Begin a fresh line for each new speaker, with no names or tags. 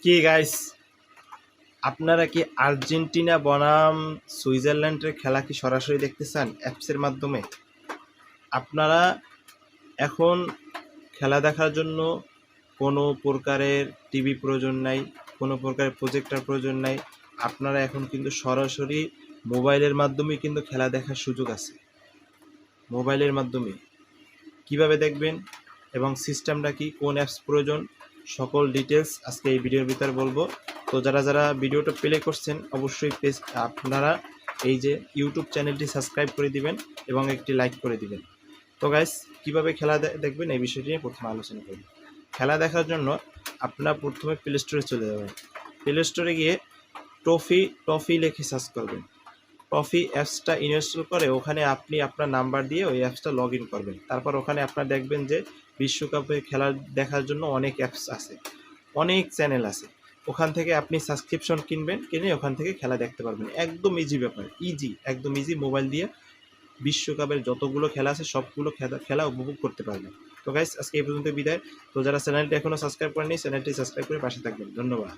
কি গাইস, আপনারা কি আর্জেন্টিনা বনাম সুইজারল্যান্ডের খেলা কি সরাসরি দেখতে চান অ্যাপসের মাধ্যমে? আপনারা এখন খেলা দেখার জন্য কোনো প্রকারের টিভি প্রয়োজন নাই, কোনো প্রকারের প্রজেক্টর প্রয়োজন নাই। আপনারা এখন কিন্তু সরাসরি মোবাইলের মাধ্যমে কিন্তু খেলা দেখার সুযোগ আছে। মোবাইলের মাধ্যমে কিভাবে দেখবেন এবং সিস্টেমটা কি, কোন অ্যাপস প্রয়োজন, সকল ডিটেলস আজকে এই ভিডিওর ভিতরে বলবো। তো যারা যারা ভিডিওটা প্লে করছেন অবশ্যই আপনারা এই যে ইউটিউব চ্যানেলটি সাবস্ক্রাইব করে দিবেন এবং একটি লাইক করে দিবেন। তো গাইস, কীভাবে খেলা দেখবেন এই বিষয়টি নিয়ে প্রথমে আলোচনা করি। খেলা দেখার জন্য আপনারা প্রথমে প্লে স্টোরে চলে যাবেন। প্লে স্টোরে গিয়ে টফি লিখে সার্চ করবেন। টফি অ্যাপসটা ইনস্টল করে ওখানে আপনি আপনার নাম্বার দিয়ে ওই অ্যাপসটা লগ ইন করবেন। তারপর ওখানে আপনারা দেখবেন যে বিশ্বকাপে খেলা দেখার জন্য অনেক অ্যাপস আছে, অনেক চ্যানেল আছে। ওখান থেকে আপনি সাবস্ক্রিপশন কিনে ওখান থেকে খেলা দেখতে পারবেন। একদম ইজি ব্যাপার, একদম ইজি। মোবাইল দিয়ে বিশ্বকাপের যতগুলো খেলা আছে সবগুলো খেলা উপভোগ করতে পারবেন। তো গাইস, আজকে এই পর্যন্ত বিদায়। তো যারা চ্যানেলটি এখনও সাবস্ক্রাইব করেনি চ্যানেলটি সাবস্ক্রাইব করে পাশে থাকবেন। ধন্যবাদ।